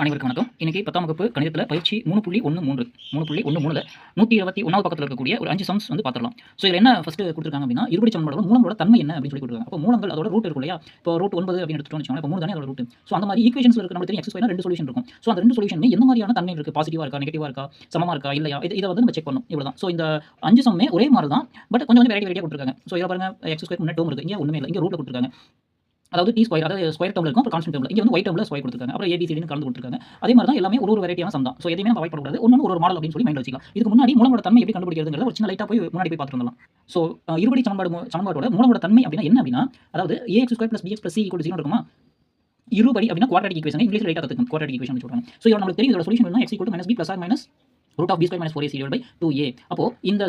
அனைவருக்கும் வணக்கம். இன்னைக்கு 10ஆம் வகுப்பு கணிதத்தில் பயிற்சி 3.13 3.13ல 121வது பக்கத்தில் இருக்கக்கூடிய ஒரு 5 சம்ஸ் வந்து பார்த்துடலாம். ஸோ இதில் என்ன ஃபர்ஸ்ட் கொடுத்துருக்காங்க அப்படின்னா, இருபடி சமன்பாடுகள் மூலங்களோட தன்மை என்ன அப்படின்னு சொல்லி கொடுத்துருக்காங்க. அப்போ மூலங்கள் அதோட ரூட் இருக்கும் இல்லையா? இப்போ ரூட் 9 அப்படின்னு எடுத்துட்டோம்னு வச்சுக்கோங்களேன். இப்போ 3 தானே அதோட ரூட். ஸோ அந்த மாதிரி ஈக்குவேஷன்ஸ் இருக்கு. நமக்கு தெரியும் x2 2 சொல்யூஷன் இருக்கும். ஸோ அந்த 2 சொல்யூஷனுமே எந்த மாதிரியான தன்மை இருக்கு, பாசிட்டிவா இருக்கா, நெகட்டிவா இருக்கா, சமமா இருக்கா இல்லையா, இதை வந்து நம்ம செக் பண்ணணும். இவ்வளவுதான். ஸோ இந்த 5 சம்மே ஒரே மாதிரி தான், பட் கொஞ்சம் வெரைட்டியா கொடுத்துருக்காங்க. ஸோ இதை பாருங்க, x2 முன்னாடி டேர்ம் இருக்கு, இங்கே ஒண்ணுமே இல்லை, இங்கே ரூட்ல கொடுத்துருக்காங்க. அதாவது டி ஸ்கொயர், அதாவது ஸ்கொயர் டேர்ம்ல இருக்கும், அப்புறம் கான்ஸ்டன்ட் டேர்ம்ல. இங்க வந்து ஒய் டேர்ம்ல ஸ்கொயர் கொடுத்துருக்காங்க, அப்புறம் ஏபிசிடின்னு கலந்து கொடுத்துருக்காங்க. அதே மாதிரி தான் எல்லாமே ஒரு வெரைட்டியான சம் தான். ஸோ எதையுமே நம்ம அவாய்ட் பண்ணக்கூடாது. ஒன்று ஒரு மாடல் அப்படின்னு சொல்லி மைண்ட் வச்சுக்கலாம். இதுக்கு முன்னாடி மூலங்களோட தன்மை எப்படி கண்டுபிடிக்கிறதுங்கிறத ஒரு சின்ன லைட்டா போய் முன்னாடி போய் பார்த்துட்டு வரலாம். ஸோ இருபடி சமன்பாடோட மூலங்களோட தன்மை அப்படின்னா என்ன அப்படின்னா, அதாவது ax square plus bx plus c = 0 இருக்குமா? இருபடி அப்படின்னா குவாட்ராட்டிக் ஈக்குவேஷன், இங்கிலீஷ்ல லைட்டா கத்துக்கணும். குவாட்ராட்டிக் ஈக்குவேஷன் சொல்றாங்க. ஸோ இது நமக்கு தெரியும். இதோட சொல்யூஷன் என்ன? x = -b + or - root of b square minus 4ac divided by 2a. அப்போ இந்த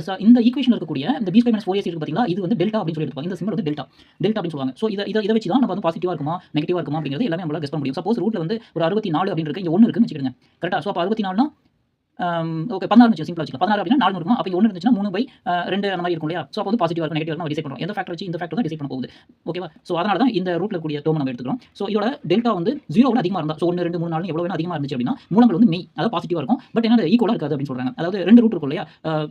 ஈக்குவேஷன் இருக்கக்கூடிய இந்த b square minus 4ac இருக்கு பாத்தீங்களா, இது வந்து டெல்டா அப்படின்னு சொல்லி எடுப்பாங்க. இந்த சிம்பல் வந்து டெல்டா அப்படின்னு சொல்லுவாங்க. ஸோ இதை வச்சு தான் நம்ம வந்து பாசிட்டிவா இருக்குமா நெகட்டிவா இருக்குமா அப்படிங்கிறது எல்லாமே நம்மளால கெஸ் பண்ண முடியும். சப்போஸ் ரூட்ல வந்து ஒரு 64 அப்படின்னு இருக்கு, இங்க 1 இருக்குன்னு வச்சுக்கோங்க. கரெக்டா? ஸோ அப்போ 64னா ஓகே 16 இருந்துச்சு, சிம்பிளா வச்சுக்கலாம். 16 அப்படின்னா 4 இருக்குமா? அப்போ 1 இருந்துச்சுன்னா 3/2 அந்த மாதிரி இருக்கும் இல்லையா? ஸோ அப்போ வந்து பாசிட்டிவா இருக்கும் நெகட்டிவா இருக்கும் டிசைட் பண்ணுறோம். எந்த ஃபேக்டர் வச்சு இந்த ஃபேக்டர் தான் டிசைட் பண்ண போகுது. ஓகேவா? ஸோ அதனால தான் இந்த ரூட்ல கூடிய டேர்ம் நம்ம எடுத்துக்கிறோம். ஸோ இதோட டெல்டா வந்து 0 அதிகமாக இருந்தால், ஸோ 1 2 3 4 எவ்வளோ வேணும் அதிகமாக இருந்துச்சு அப்படின்னா மூலங்கள் வந்து மெய், அதாவது பாசிட்டிவா இருக்கும். பட் என்ன ஈக்குவலா இருக்காது அப்படின்னு சொல்றாங்க. அதாவது 2 ரூட் இருக்கும் இல்லையா?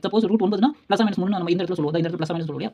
சப்போஸ் ரூட் 9னா +-3 நம்ம இந்த இடத்துல சொல்லுவோம், இந்த இடத்துல +- சொல்லுவோம் இல்லையா?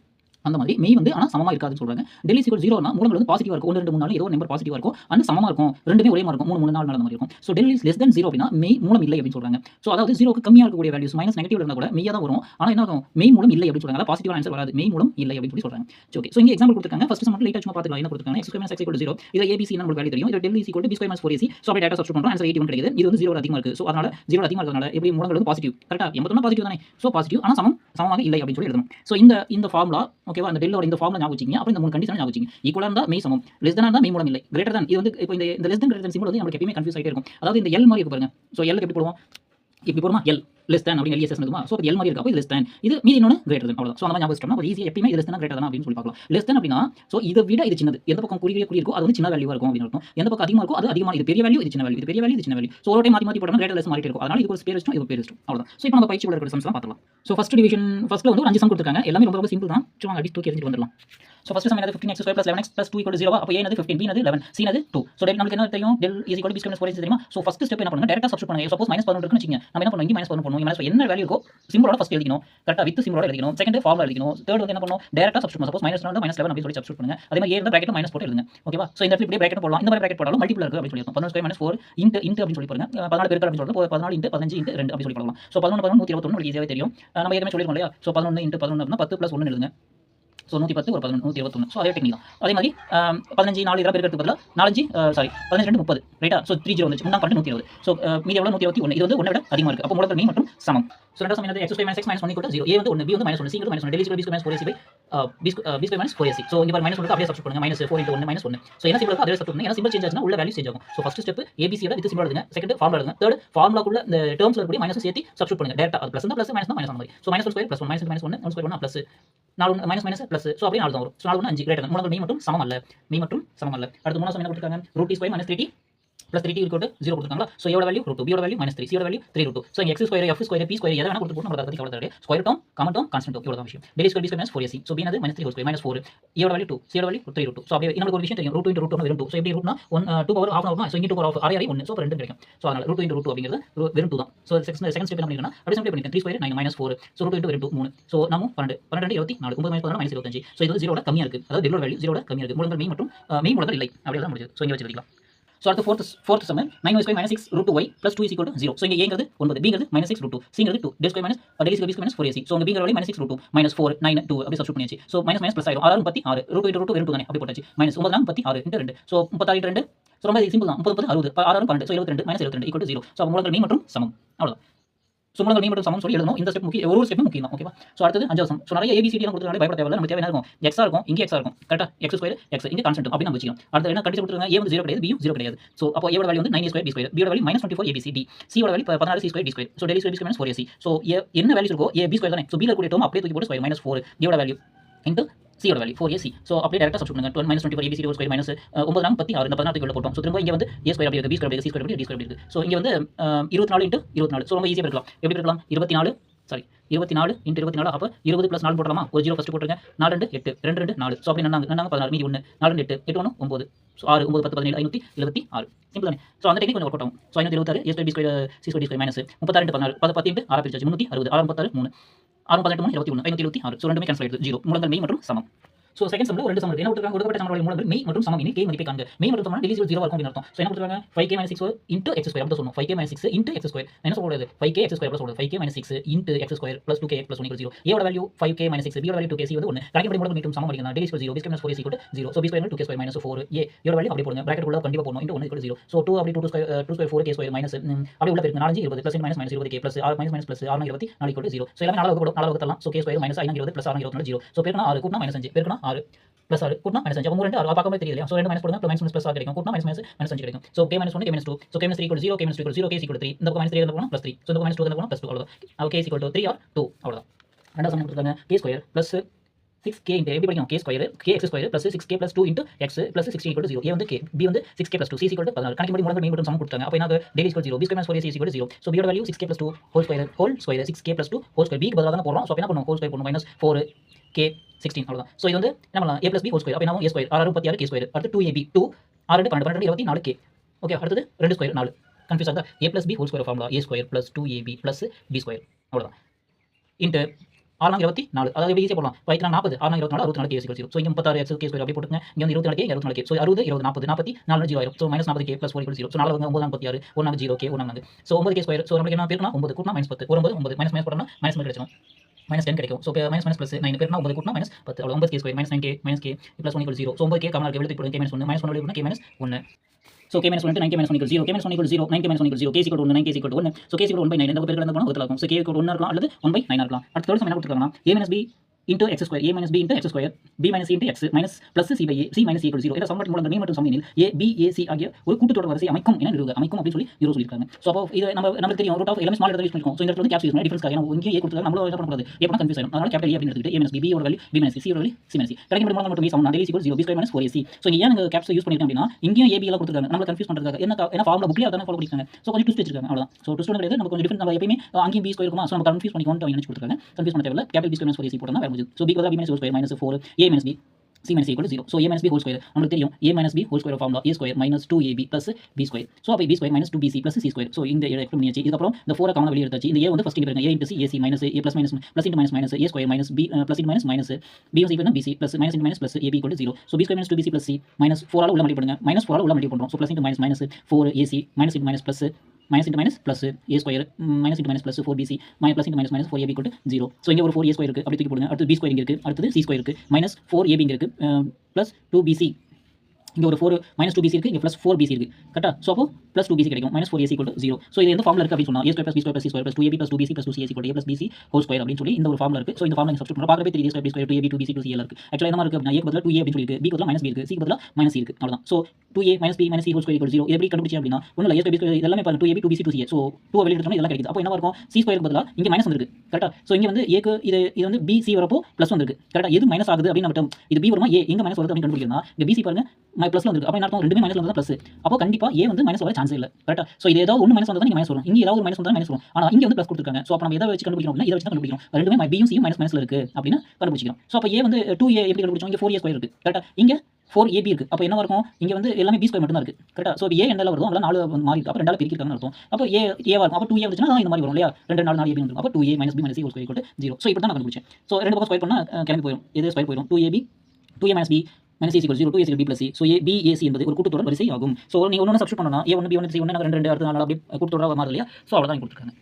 அந்த மாதிரி மெய் வந்து ஆனால் சமமா இருக்காதுன்னு சொல்றாங்க. டெல் = 0னா மூலங்கள் வந்து பாசிட்டிவா இருக்கும். 1 2 3 4 ஏதோ ஒரு நம்பர் பாசிட்டிவா இருக்கும், அண்ட் சமமா இருக்கும். ரெண்டுமே ஒரே மாதிரி இருக்கும். 3 3 4 4 மாதிரி இருக்கும். So del is less than 0 அப்படின்னா மெய் மூலம் இல்லை அப்படின்னு சொல்றாங்க. ஸோ அதாவது 0க்கு கம்மியா இருக்கக்கூடிய வேல்யூஸ் மைனஸ் நெகட்டிவ்ல இருந்தா கூட மெய்யா தான் வரும். ஆனால் என்ன ஆகும்? மெய் மூலம் இல்லை அப்படின்னு சொல்றாங்க. பாசிட்டிவான ஆன்சர் வராது, மெய் மூலம் இல்லை அப்படின்னு சொல்லி சொல்றாங்க. ஓகே. ஸோ இங்க எக்ஸாம்பிள் கொடுத்துருக்காங்க. ஃபர்ஸ்ட் சம் மட்டும் லைட்டா சும்மா பார்த்துக்கலாம். என்ன கொடுத்துருக்காங்க? x2 - x = 0. இது ABC ன்னு உங்களுக்கு வேல்யூ தெரியும். இது del b square - 4ac. So அப்படியே டேட்டா சப்ஸ்டிட்யூட் பண்றோம், ஆன்சர் 81 கிடைக்குது. இது வந்து 0 அதிகமா இருக்கு. ஸோ அதனால 0 அதிகமா இருக்கிறதுனால எப்படி மூலங்கள் வந்து பாசிட்டிவ். கரெக்ட்டா? 81 பாசிட்டிவ் தானே? ஸோ பாசிட்டிவ் ஆனால் சமமாக இல்லை அப்படின்னு சொல்லி எழுதணும். ஸோ இந்த ஃபார்முலா ஓகேவா? அந்த டெல்லோட இந்த ஃபார்முலா ஞாபகம் வச்சுக்கங்க. அப்புறம் இந்த 3 கண்டிஷன் ஞாபகம் வச்சுக்கங்க. ஈக்குவலா இருந்தா மெய் சமம், லெஸ் தெனா இருந்தா மெய் மூலம் இல்லை, கிரேட்டர் தென் இது வந்து இப்போ இந்த less than greater than symbol வந்து நமக்கு எப்பவுமே கன்ஃபியூஸ் ஆயிட்டே இருக்கும். அதாவது இந்த L மாதிரி இருக்கு பாருங்க. ஸோ L க்கு எப்படி போடுவோம்? இப்படி போடுமா? L லெஸ் தென் அப்படின்னு LSS இருக்குமா? ஸோ L மாதிரி இருக்கு. அப்போ இது லெஸ் தென், இது மீதி இன்னொன்னு கிரேட்டர் தென். அவ்வளவுதான். ஸோ அந்த மாதிரி ஞாபகம் வச்சுட்டோம்னா ஈஸியா எப்பவுமே இது லெஸ் தெனா கிரேட்டர் தெனா அப்படின்னு சொல்லி பார்க்கலாம். லெஸ் தென் அப்படின்னா ஸோ இதை விட இது சின்னது. எந்த பக்கம் குறி இருக்கோ அது வந்து சின்ன வேல்யூவா இருக்கும் அப்படின்னு அர்த்தம். எந்த பக்கம் அதிகமா இருக்கோ அது அதிகமான, இது பெரிய வேல்யூ, இது சின்ன வேல்யூ, இது பெரிய வேல்யூ, இது சின்ன வேல்யூ. ஸோ ஒரு டைம் மாத்தி போட்டோம்னா கிரேட்டர் லெஸ் மாறிட்டே இருக்கும். அதனால இதுக்கு ஒரு பேர் வச்சிட்டோம், இது பேர் வச்சிட்டோம். அவ்வளவுதான். ஸோ இப்போ நம்ம பயிற்சி உள்ள இருக்கிற சம்ஸ்லாம் பார்க்கலாம். ஸோ ஃபர்ஸ்ட் டிவிஷன் ஃபர்ஸ்ட்ல வந்து ஒரு 5 சம் கொடுத்துருக்காங்க. எல்லாமே ரொம்ப சிம்பிள் தான். சும்மா அடி தூக்கி எறிஞ்சிட்டு வந்துடலாம். ஸோ ஃபர்ஸ்ட் சம் என்னது? 15x² + 11x + 2 = 0. அப்போ a என்னது 15, b என்னது 11, c என்னது 2. ஸோ நமக்கு என்ன தெரியும்? டெல் b square - 4ac தெரியுமா? ஸோ ஃபர்ஸ்ட் ஸ்டெப் என்ன பண்ணுங்க? டைரக்டா சப்ஸ்டிட்யூட் பண்ணுங்க. சப்போஸ் -11 இருக்குன்னு வச்சுக்கங்க, நம்ம என்ன பண்ணுவோம்? இங்க -11 பண்ணுவோம். இங்க என்ன வேல்யூ இருக்கோ சிம்பலோட ஃபர்ஸ்ட் எழுதிக்கணும். கரெக்ட்டா? வித் சிம்பலோட எழுதிக்கணும். செகண்ட் ஃபார்முலா எழுதிக்கணும். தேர்ட் வந்து என்ன பண்ணணும்? டைரக்டா சப்ஸ்டிட்யூட் பண்ணுங்க. சப்போஸ் -11 இருந்தா -11 அப்படி சொல்லி சப்ஸ்டிட்யூட் பண்ணுங்க. அதே மாதிரி a இருந்தா பிராக்கெட்ல மைனஸ் போட்டு எழுதுங்க. ஓகேவா? ஸோ இந்த இடத்துல இப்படியே பிராக்கெட் போடலாம். இந்த மாதிரி பிராக்கெட் போட்டாலும் மல்டிபிள் இருக்கு அப்படி சொல்லி அர்த்தம். 11² - 4 இன்ட் அப்படின்னு சொல்லி பாருங்க. 14 பெருக்கல் அப்படின்னு சொல்றது 14 × 15 × 2 அப்படி சொல்லி பார்க்கலாம். ஸோ 11 11 121 உங்களுக்கு ஈஸியாவே தெரியும். நம்ம ஏற்கனவே சொல்லிருக்கோம் இல்லையா? ஸோ 11 × 11 அப்படின்னா 10 + 1 எழுதுங்க. ஸோ 110 ஒரு 11 121. ஸோ அதே டெக்னிக் தான். அதே மாதிரி 15 4 இதெல்லாம் பெருக்கிறதுக்கு பதிலாக 4 15 2 30 ரைட்டா? ஸோ 30 வந்துச்சு. 3 12 120. ஸோ மீதி எவ்வளோ? 121. இது வந்து 1 விட அதிகமாக இருக்கு. அப்போ மூலங்கள் மெய் மற்றும் சமம். ஸோ ரெண்டாவது சம் என்னது? x² - x - 1 = 0. a வந்து 1, b வந்து -1, c வந்து -1. Del b square - 4ac b square - 4ac. So இங்க பாருங்க -1 அப்படியே சப்ஸ்டிட்யூட் பண்ணுங்க. -4 × 1 -1. ஸோ என்ன சிம்பிள் இருக்கோ அதே சப்ஸ்டிட்யூட் பண்ணுங்க. ஏன்னா சிம்பிள் சேஞ்ச் ஆச்சுன்னா உள்ள வேல்யூ சேஞ்ச் ஆகும். ஸோ ஃபர்ஸ்ட் ஸ்டெப் ABC யோட வித் சிம்பிள் எழுதுங்க. செகண்ட் ஃபார்முலா எழுதுங்க. தேர்ட் ஃபார்முலாக்குள்ள இந்த டேர்ம்ஸ்ல இருக்கக்கூடிய மைனஸ் சேர்த்து சப்ஸ்டிட்யூட் பண்ணுங்க. டேரக்டா அது ப்ளஸ் இருந்தா ப்ளஸ், மைனஸ் அந்த மாதிரி. So -1² + 1 -1 1 square 1 plus 4 minus plus. So அப்படியே 4 தான் வரும். So 4 5 greater than. மூலங்கள் மெய் மற்றும் சமம் அல்ல, மெய் மற்றும் சமம் அல்ல. அடுத்து மூணாவது சம் என்ன கொடுத்திருக்காங்க? √t² - 3t + 3t = 0 கொடுத்தாங்களா? ஸோ a யோட வேல்யூ √2, b யோட வேல்யூ -3, c யோட வேல்யூ 3√2. ஸோ இங்க x², f², p² எதை வேணா கொடுத்து போட்டு நம்ம அதை பத்தி கவலை தேவையில்லை. Square term, common term, constant term இவ்வளவு தான் விஷயம். Del b square - 4ac. So b என்னது? -3² -4. a யோட வேல்யூ 2, c யோட வேல்யூ 3√2. ஸோ அப்படியே நமக்கு ஒரு விஷயம் தெரியும். √2 × √2 வெறும் 2. ஸோ எப்படி ரூட்னா 2 பவர் ½ வருமா? ஸோ இங்க 2 பவர் 6 6 1. ஸோ அப்போ 2 கிடைக்கும். ஸோ அதனால √2 × √2 அப்படிங்கிறது வெறும் 2 தான். ஸோ செகண்ட் ஸ்டெப் என்ன பண்ணிருக்கேன்னா அப்படியே சிம்பிளை பண்ணிருக்கேன். 3² 9 -4. ஸோ √2 × 2 3. ஸோ நம்ம 12 12 24 9 - 14 -25. ஸோ இது வந்து 0 கம்மியா இருக்கு. அதாவது டெல்லோட வேல்யூ 0 கம்மியா இருக்கு. மூலங்கள் மெய் மற்றும் மெய் மூலங்கள் இல்லை. அப்படியே தான் முடிஞ்சது. ஸோ இங்க வச்சு எழுதிக்கலாம். ஸோ அடுத்து fourth some 9y² - 6√2y + 2 = 0. So இங்க a ங்கிறது 9, b ங்கிறது -6√2, c ங்கிறது 2, del b square - 4ac. So இங்க b ங்கிற வேல்யூ -6√2 -4 9 2 அப்படி சப்ஸ்டிட்யூட் பண்ணியாச்சு. ஸோ மைனஸ் ப்ளஸ் ஆயிடும். 6 36 √2 × √2 வெறும் 2 தானே அப்படி போட்டாச்சு. -9 36 × 2. ஸோ 36 × 2. ஸோ ரொம்ப சிம்பிள் தான். 30 60 6 12. ஸோ 72 -72 = 0. ஸோ மூலங்கள் மெய் மற்றும் சமம். அவ்வளவுதான். ஸோ மூலங்கள் மெய் மற்றும் சமம் சொல்லி எழுதணும். இந்த ஸ்டெப் முக்கியம், ஒரு ஸ்டெப் முக்கியம் தான். ஓகேவா? ஸோ அடுத்தது 5வது சம். ஸோ நிறைய ABCD எல்லாம் கொடுத்துருக்காங்க, பயப்பட தேவையில்லை. நம்ம தேவை என்ன இருக்கும்? x இருக்கும், இங்கே x இருக்கும். கரெக்ட்டா? x² x இங்கே கான்ஸ்டன்ட் அப்படி நம்ம வச்சுக்கலாம். அடுத்து என்ன கண்டிஷன் கொடுத்துருக்காங்க? a வந்து 0 கிடையாது, b யும் 0 கிடையாது. ஸோ அப்போ a யோட வேல்யூ வந்து 9a² b², b யோட வேல்யூ -24 abcd, c யோட value 16 c² d². So del b square - 4ac. So என்ன வேல்யூஸ் இருக்கோ a b² தானே. ஸோ b ல கூடிய டேர்ம் அப்படியே தூக்கி போட்டு ஸ்கொயர் -4 b யோட வேல்யூ இன்டு c யோட வேல்யூ 4ac. ஸோ அப்படியே டேரக்டா சப்ஸ்டிட்யூட் பண்ணுங்க. -24 abcd ² -9 9 36 இந்த 16 உள்ள போட்டோம். ஸோ திரும்ப இங்க வந்து a² அப்படி இருக்கு, b² அப்படி இருக்கு, c² அப்படி இருக்கு, d² அப்படி இருக்கு. ஸோ இங்க வந்து 24 × 24. ஸோ ரொம்ப ஈஸியா இருக்கலாம். எப்படி இருக்கலாம்? 24 சாரி 24 × 24 அப்போ 20 + 4 போடலாமா? ஒரு 0 ஃபர்ஸ்ட் போட்டுருங்க. 4 2 8 2 2 4. ஸோ அப்படி என்னங்க 16 மீதி 1 4 2 8 8 1 9 ஸோ 6 9 10 17 576 சிம்பிள் தானே. ஸோ அந்த டெக்னிக் கொஞ்சம் ஒர்க் அவுட் ஆகும். So 576 a square b square c square d square minus 32 16 10 × 6 பிரிச்சாச்சு 360 6 36 3 6 18 3 21 576 so ரெண்டுமே கேன்சல் ஆயிடுது 0 மூலங்கள் மெய் மற்றும் சமம். ஸோ செகண்ட் சம்ல ஒரு 2 சம் இருக்கு. என்ன கொடுத்துருக்காங்க? கொடுக்கப்பட்ட சமன்பாடு மூலங்கள் மெய் மற்றும் சமம் எனில் k மதிப்பை காண்க. மெய் மற்றும் சமம் டிவிசிபிள் 0 இருக்கும் அப்படின்னு அர்த்தம். ஸோ என்ன கொடுத்துருக்காங்க? 5k - 6 × x ஸ்கொயர் அப்படி சொல்லணும். 5k - 6 × x ஸ்கொயர் என்ன சொல்றது? 5k x ஸ்கொயர் அப்படி சொல்றது. 5k - 6 × x square + 2k + 1 = 0. a ஓட வேல்யூ 5k - 6 b ஓட வேல்யூ 2k c வந்து 1. கணக்கின்படி மூலங்கள் மற்றும் சமம் அப்படிங்கிறதுனால divisible 0 b square - 4ac = 0. So b square 2k square - 4 a இதோட வேல்யூ அப்படி போடுங்க. பிராக்கெட் உள்ள கண்டிப்பா போடணும். * 1 = 0. ஸோ 2 அப்படி 2 ஸ்கொயர் 4k ஸ்கொயர் மைனஸ் அப்படி உள்ள பெருக்குங்க 4 20 + - 20k + 6 - + 6 24 = 0. ஸோ எல்லாமே 4 வகுப்படும் 4 வகுத்தலாம். So k square - 5 20 + 6 24 0. ஸோ பெருக்குனா 6 கூட்டினா -5 பெருக்குனா 6 + 6 கூட்டினா -5 அப்போ 3 2 6 பார்க்கும்போது தெரியலையா? ஸோ 2 மைனஸ் போடுங்க. +- +6 கிடைக்கும். கூட்டினா -5 கிடைக்கும். So k - 1 k - 2 so k - 3 = 0 k - 2 = 0 k = 3 இந்த பக்கம் -3 இந்த பக்கம் +3 ஸோ இந்த பக்கம் -2 இந்த பக்கம் +2 அவ்வளவுதான். அப்போ k = 3 or 2 அவ்வளவுதான். ரெண்டாவது சமன்பாடு கொடுத்துருக்காங்க k ஸ்கொயர் + 6k எப்படி படிக்கணும்? k square kx square + 6k + 2 × x + 16 = 0. a வந்து k b வந்து 6k + 2 c = 14. கணக்கின்படி மூலங்கள் மெய் மற்றும் சமம் கொடுத்தாங்க. அப்போ என்ன daily = 0 b square - 4ac = 0. So b ஓட value 6k + 2 whole square 6k + 2 whole square b க்கு பதிலாக தான் போடுறோம். ஸோ அப்போ என்ன பண்ணுவோம்? ஹோல் ஸ்கொயர் போடணும் -4k 16 அவ்வளவுதான். ஸோ இது வந்து என்ன பண்ணலாம்? a + b ஹோல் ஸ்கொயர் அப்போ என்ன a ஸ்கொயர் 6 36 k ஸ்கொயர் அடுத்து 2ab 2 6 2 12 12 24k ஓகே அடுத்தது 2 ஸ்கொயர் 4 கன்ஃபியூஸ் ஆகுதா? a + b whole square formula a square + 2ab + b square அவ்வளவுதான். இன்ட்டு 6 24 அதாவது எப்படி ஈஸியாக போடலாம்? 5 40 6 24 64k = 0. ஸோ இங்கே 36 x k ஸ்கொயர் அப்படி போட்டுங்க. இங்கே வந்து 24k 24k ஸோ 60 20 40 44 0 ஆயிரும். So -40k + 4 = 0. So 4 9 46 1 0k 1 so 9k square so நமக்கு என்ன பெருக்குனா 9 கூட்டினா -10 ஒரு 9 9 மைனஸ் போட்டோம்னா -10 கிடைச்சிடும். -10 கிடைக்கும். ஸோ மைனஸ் +9 பெருக்குனா 9 கூட்டினா -10 அவ்வளோ 9k square -9k + 1 = 0. So 9k காமனாக இருக்க வெளியே போடுங்க k - 1 -1 வெளியே போடுங்க k - 1 so k - 1 9k - 1 = 0 k - 1 = 0 9k - 1 = 0 k = 1 9k = 1 so k = 1/9 இந்த பெருக்கல் போனால் வகுத்தல் ஆகும். ஸோ k = 1 இருக்கலாம் அல்லது 1/9 இருக்கலாம். அடுத்த தேர்ட் சம் என்ன கொடுத்துருக்காங்கன்னா a - b × x square a - b × x square b - c × x minus + c/a c - a = 0. இந்த சமன்பாடு மூலங்கள் மெய் மற்றும் சமம் எனில் a b a c ஆகிய ஒரு கூட்டுத்தொடர் வரிசை அமைக்கும் என நிறுவுக. அமைக்கும் அப்படின்னு சொல்லி சொல்லியிருக்காங்க. ஸோ அப்போ இது நமக்கு தெரியும் ரூட் ஆஃப் எல்லாமே ஸ்மால் லெட்டர் யூஸ் பண்ணிருக்கோம். ஸோ இந்த இடத்துல வந்து கேப்ஸ் யூஸ் பண்ணி டிஃபரன்ஸ் ஏன்னா இங்கே a கொடுத்துருக்காங்க நம்மள என்ன பண்ணக்கூடாது எப்படினா கன்ஃபியூஸ் ஆயிடும். அதனால கேபிட்டல் a அப்படின்னு எடுத்துக்கிட்டு a - b b ஓட வேல்யூ b - c c ஓட வேல்யூ c - c கணக்கின்படி மூலங்கள் மற்றும் சமம் daily = 0 b square - 4ac. So இங்கே ஏன் கேப்ஸ் யூஸ் பண்ணிருக்கேன் அப்படின்னா இங்கேயும் ab எல்லாம் கொடுத்துருக்காங்க நம்மள கன்ஃபியூஸ் பண்றதுக்காக என்ன ஃபார்முலா புக்லயே அதான் ஃபாலோ பண்ணிருக்காங்க. ஸோ கொஞ்சம் ட்விஸ்ட் வச்சிருக்காங்க அவ்வளவுதான். ஸோ ட்விஸ்ட் கிடையாது நமக்கு கொஞ்சம் டிஃபரன்ஸ் நம்ம எப்பயுமே அங்கேயும் b ஸ்கொயர் இருக்குமா ஸோ நம்ம கன்ஃபியூஸ் பண்ணிக்கோன்னு அவங்க நினைச்சு கொடுத்துருக்காங்க. கன்ஃபியூஸ் பண்ண தேவையில்ல கேபிட்டல் b ஸ்கொயர் - 4ac போட்டா வேற முடிஞ்சது. So b = b - square -4 a - b c - a = 0. So a - b whole square நமக்கு தெரியும் a - b whole square formula a square -2ab + b square. So அப்போ b square -2bc + c square. So இந்த express பண்ணியாச்சு. இதுக்கப்புறம் இந்த 4 காமனா வெளிய எடுத்தாச்சு. இந்த a வந்து ஃபர்ஸ்ட் இங்க பாருங்க a × c ac minus a plus minus plus into minus minus a square minus b plus into minus minus b was equal to bc plus minus into minus plus ab equal to 0. So b square minus 2bc plus c minus 4 ஆல உள்ள multiply பண்ணுங்க. minus 4 ஆல உள்ள multiply பண்றோம். So plus into minus minus 4ac minus into minus plus minus into minus plus a square minus into minus plus 4bc minus plus into minus minus 4ab equal to 0. So இங்கே ஒரு 4a square இருக்கு அப்படி தூக்கி போடுங்க. அடுத்து b square இங்கே இருக்கு அடுத்தது c ஸ்கொயர் இருக்கு minus 4ab இங்கே இருக்கு plus 2bc இங்கே ஒரு 4 -2bc இருக்கு இங்கே +4bc இருக்கு கரெக்டா. ஸோ அப்போ +2bc கிடைக்கும் -4ac = 0. ஸோ இது எந்த ஃபார்முலா இருக்கு அப்படின்னு சொன்னா a square + b square + c square + 2ab + 2bc + 2ca = a + bc whole square அப்படின்னு சொல்லி இந்த ஒரு ஃபார்முலா இருக்கு. ஸோ இந்த ஃபார்முலா சப்ஸ்டிட்யூட் பண்ணா பார்க்கவே 3a square b square 2ab 2bc 2ca இருக்கு. ஆக்சுவலா என்ன இருக்கு அப்படின்னா a க்கு பதிலா 2a அப்படின்னு சொல்லி இருக்கு b க்கு பதிலா -b இருக்கு c க்கு பதிலா -c இருக்கு அவ்வளவுதான். So 2a - b - c whole square = 0 இது எப்படி கண்டுபிடிச்சு அப்படின்னா ஒன்றும் இல்லை a ஸ்கொயர் b ஸ்கொயர் இதெல்லாம் பாருங்க 2ab 2bc 2ca. ஸோ 2 வெளிய எடுத்தோம்னா இதெல்லாம் கிடைக்குது. அப்போ என்ன இருக்கும் c ஸ்கொயருக்கு பதிலா இங்கே மைனஸ் வந்திருக்கு கரெக்டா. ஸோ இங்கே வந்து a க்கு இது வந்து b c வரப்போ ப்ளஸ் வந்திருக்கு கரெக்டா. எது மைனஸ் ஆகுது அப்படின்னு நம்ம இது b வருமா a எங்க மைனஸ் வருது அப்படின்னு கண்டுபிடிக்கணும்னா இங்க b c பாருங்க ப்ளஸ்ல வந்திருக்கு. அப்போ என்ன அர்த்தம் ரெண்டுமே மைனஸ்ல வந்தா ப்ளஸ். அப்போ கண்டிப்பா a வந்து மைனஸ் வர சான்ஸ் இல்ல கரெக்டா. ஸோ இது ஏதாவது ஒன்று மைனஸ் வந்தா இங்க மைனஸ் வரும் இங்க ஏதாவது ஒரு மைனஸ் வந்தா மைனஸ் வரும். ஆனா இங்க வந்து ப்ளஸ் கொடுத்துருக்காங்க. ஸோ அப்போ நம்ம எதை வச்சு கண்டுபிடிக்கணும் அப்படின்னா இதை வச்சு தான் கண்டுபிடிக்கணும். ரெண்டுமே b யும் c யும் மைனஸ்ல இருக்கு அப்படின்னு கண்டுபிடிச்சிக்கிறோம். ஸோ அப்போ a வந்து 2a எப்படி கண்டுபிடிச்சோம் இங்க 4a ஸ்கொயர் இருக்கு கரெக்டா. இங்க 4ab இருக்கு. அப்போ என்ன இருக்கும் இங்க வந்து எல்லாமே b ஸ்கொயர் மட்டும் தான் இருக்கு கரெக்டா. ஸோ a எண்டால வருது அதனால 4 மாறி இருக்கு. அப்போ ரெண்டால பெருக்கிட்டாங்கன்னு அர்த்தம். அப்போ a வா இருக்கும். அப்போ 2a வந்துச்சுன்னா இந்த மாதிரி வரும் இல்லையா 2 4 4ab வந்துரும். அப்போ 2a - b - c whole square = 0. So இப்படி தான் நான் கண்டுபிடிச்சேன். ஸோ ரெண்டு பக்கம் ஸ்கொயர் பண்ணா கிளம்பி போயிடும். இது ஸ்கொயர் போயிடும் 2ab 2a - b - c = 0 2ac = b + c. So b a c என்பது ஒரு கூட்டுத்தொடர் வரிசை ஆகும். ஸோ நீங்க ஒன்று சப்ஸ்டிட்யூட் பண்ணனும்னா a1 b1 c1 2 2 அடுத்து 4 அப்படியே கூட்டுத்தொடரா மாறுது இல்லையா. ஸோ அவ்வளவுதான் கொடுத்துருக்காங்க.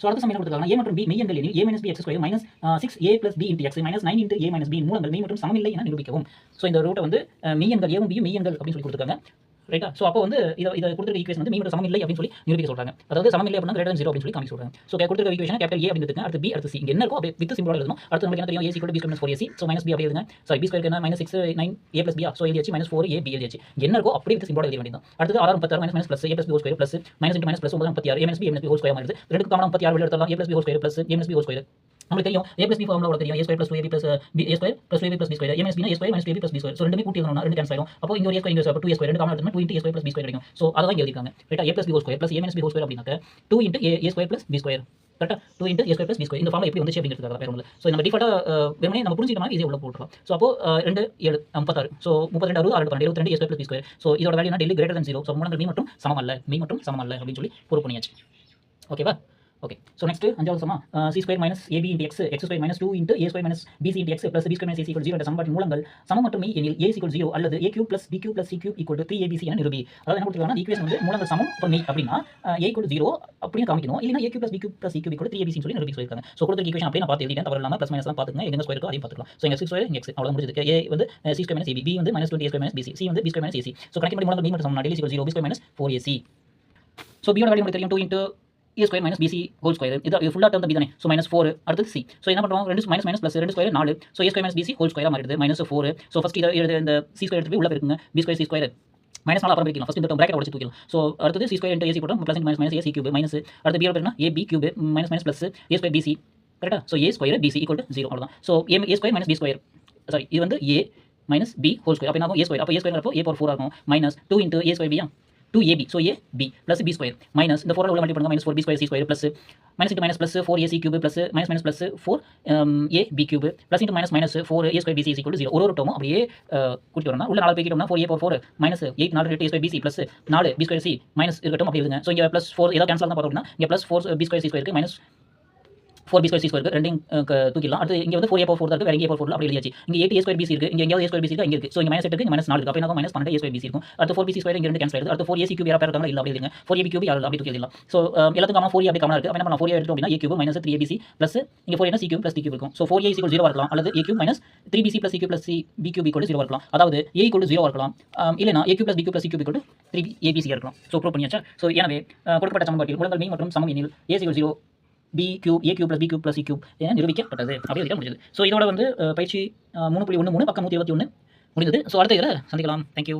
ஸோ அடுத்த சமயம் கொடுத்துருக்காங்க a மற்றும் b மெய்யெண்கள் எனில் a - b x square -6a + b × x -9 × a - b மூலங்கள் மெய் மற்றும் சமமில்லை என நிரூபிக்கவும். ஸோ இந்த ரூட்டை வந்து மெய்யெண்கள் a வும் b யும் மெய்யெண்கள் அப்படின்னு சொல்லி கொடுத்துருக்காங்க ரைட்டா. ஸோ அப்போ வந்து இதை கொடுத்துருக்க ஈக்குவேஷன் வந்து மெய் மற்றும் சமமில்லை அப்படின்னு சொல்லி நிரூபிக்க சொல்றாங்க. அதாவது சமமில்லை அப்படின்னா greater than 0 அப்படின்னு சொல்லி காமிக்க சொல்றாங்க. ஸோ கொடுத்துருக்க ஈக்குவேஷன் கேபிட்டல் a அப்படின்னு எடுத்துங்க. அடுத்து b அடுத்து c இங்க என்ன இருக்கோ அப்படியே வித் சிம்பிளோட எழுதணும். அடுத்து நமக்கு என்ன தெரியும் a = b = -4ac. So -b அப்படியே எழுதுங்க. சாரி b ஸ்கொயருக்கு என்ன -6 9 a + b ஸோ எழுதியாச்சு -4a b எழுதியாச்சு. என்ன இருக்கோ அப்படியே வித் சிம்பிளோட எழுத வேண்டியது. அடுத்து 6 36 -+ plus a + b whole square + -into -+ 9 36 a - b - b whole square மாறுது. ரெண்டுக்கு காமனா 36 வெளிய எடுத்துடலாம் a + b whole square + a - b whole square நமக்கு தெரியும் a + b ஃபார்முலா உங்களுக்கு தெரியும் a square + 2ab + b a square + 2ab + b square a - b னா a square - 2ab + b square. So ரெண்டுமே கூட்டி எழுதணும்னா ரெண்டு கேன்சல் ஆயிடும். அப்போ இங்க ஒரு a ஸ்கொயர் இங்க 2a ஸ்கொயர் ரெண்டு காமனா எடுத்தோம்னா 2 × a ஸ்கொயர் + b ஸ்கொயர் கிடைக்கும். ஸோ அதான் இங்க எழுதிருக்காங்க ரைட்டா. a + b whole square + a - b whole square அப்படினாக்க 2 × a ஸ்கொயர் + b ஸ்கொயர் கரெக்டாக 2 into a square plus b square இந்த ஃபார்ம் எப்படி வந்துச்சு அப்படிங்கிறதுக்காக வேறு ஒன்று. ஸோ நம்ம டிஃபால்ட்டாக வெறுமனே நம்ம புரிஞ்சுக்கிட்டோம்னா ஈஸியாக உள்ள போட்டுருலாம். ஸோ அப்போ 2 7 36. So 32 6 6 12 22 a square plus b square. So இதோட வேல்யூ என்ன? Delta greater than 0. ஸோ மூலங்கள் மீ மற்றும் சமம் அல்ல அப்படின்னு சொல்லி ப்ரூவ் பண்ணியாச்சு. ஓகேவா? ஓகே. ஸோ நெக்ஸ்ட் அஞ்சாவது சமம் c square minus ab into x x square minus 2 into a square minus bc into x plus b square minus ac 0 என்ற சமன்பாட்டின் மூலங்கள் சமம் மற்றும் மெய் எனில் ஏ = 0 அல்லது a cube plus b cube plus c cube = 3abc என நிரூபி. அதாவது என்ன கொடுத்துருக்காங்கன்னா ஈக்குவேஷன் வந்து மூலங்கள் சமம் அப்புறம் மெய் அப்படின்னா ஏ = 0 அப்படின்னு காமிக்கணும். இல்லைனா a cube plus b cube plus c cube = 3abc சொல்லி நிரூபி சொல்லியிருக்காங்க. ஸோ கொடுத்த ஈக்குவேஷன் அப்படியே நான் பார்த்து எழுதிட்டேன். தவறு இல்லாமல் ப்ளஸ் மைனஸ்லாம் பார்த்துங்க. எங்க ஸ்கொயர் இருக்கோ அதையும் பார்த்துக்கலாம். ஸோ எக்ஸ் ஸ்கொயர் எக்ஸ் அவ்வளோ முடிஞ்சது. ஏ வந்து c square minus ab, b வந்து -20 a square minus bc, c வந்து b square minus ac. So கணக்கின்படி மூலங்கள் மெய் மற்றும் சமம் delta = 0 b square minus 4ac. So பியோட வேல்யூ உங்களுக்கு தெரியும் 2 into a square minus bc whole square. இது ஃபுல்லாக டேர்ம் பி தானே. ஸோ -4 அடுத்து சி. ஸோ என்ன பண்ணுறோம்? 2 minus plus 2 square 4. So a square minus bc whole ஸ்கொயராக மாறிடுது -4. ஸோ ஃபஸ்ட் இதை இந்த சி ஸ்கொயர் எடுத்து போய் உள்ள இருக்குங்க. பி ஸ்கொயர் சி ஸ்கொயர் -4 அப்புறம் பிரிக்கலாம். ஃபஸ்ட் இந்த டேர்ம் பிராக்கெட் உடச்சு தூக்கலாம். ஸோ அடுத்தது சி ஸ்கொயர் இன்ட்டு ஏசி போட்டோம் plus minus ac cube minus அடுத்து பியோட பேருனா a b cube minus plus a square bc. கரெக்டாக? ஸோ ஏ ஸ்கொயர் பிசி = 0 அவ்வளோதான். So a square minus b square sorry இது வந்து a minus b whole square. அப்போ என்ன ஆகும்? A square. அப்போ ஏ ஸ்கொயர் அப்போ a/4 ஆகும் மைனஸ் 2 இன்ட்டு ஏ ஸ்கொயர் பியா 2ab. So a b plus b square minus இந்த 4 உள்ள மல்டிப்ளை பண்ணுங்க -4b square C square plus minus into minus plus 4ac cube plus minus plus 4ab cube plus into minus 4a square PC = 0. ஒரு டேர்மும் அப்படியே கூட்டி வரணும். உள்ள 4 பெருக்கிட்டோம்னா 4a/4 minus 8 4 8 a square BC plus 4 b square C minus இருக்கட்டும் அப்படி எழுதுங்க. ஸோ இங்கே ப்ளஸ் 4 ஏதாவது கேன்சல் தான் பார்த்தோம் அப்படின்னா இங்கே ப்ளஸ் 4b ஸ்கொயர் சி ஸ்கொயருக்கு மைனஸ் 4b ஸ்கொயர் சி ஸ்கொயருக்கு ரெண்டையும் தூக்கிடலாம். அடுத்து இங்கே வந்து 4a/4 இருக்கு, வேற a/4 அப்படி எழுதியாச்சு. இங்கே 8a ஸ்கொயர் பிசி இருக்கு, இங்கே எங்கேயாவது a ஸ்கொயர் பிசி இருக்கு, இங்கே இருக்கு. ஸோ இங்கே -8 இருக்கு, இங்கே -4 இருக்கு. அப்போ என்ன -12 a ஸ்கொயர் பிசி இருக்கும். அடுத்து 4bc ஸ்கொயர் இங்கே ரெண்டு கேன்சல் ஆயிடுது. அடுத்து 4ac கியூப் யாரா இருக்காங்க இல்ல அப்படி எழுதுங்க. 4ab கியூப் யாரும் அப்படி தூக்கி எழுதலாம். ஸோ எல்லாத்துக்கும் காமன் 4a அப்படி காமனா இருக்கு. அப்போ என்ன பண்ணலாம்? 4a எடுத்தோம் அப்படின்னா a cube minus 3abc plus இங்கே 4a c cube plus d cube இருக்கும். ஸோ 4a = 0 இருக்கலாம் அல்லது a cube minus 3bc plus c cube plus b cube = 0 இருக்கலாம். அதாவது a = 0 இருக்கலாம், இல்லைனா a cube plus b cube plus c cube = 3abc இருக்கலாம். So prove பண்ணியாச்சா? ஸோ எனவே கொடுக்கப்பட்ட சமன்பாட்டில் மூலங்கள் மெய் மற்றும் சமம் எனில் a = 0 b cube a cube + b cube + c cube என நிரூபிக்கப்பட்டது. அப்படியே எழுதிட முடிஞ்சது. ஸோ இதோட வந்து பயிற்சி 3.13 பக்கம் 121 முடிந்தது. ஸோ அடுத்த இதில் சந்திக்கலாம். தேங்க்யூ.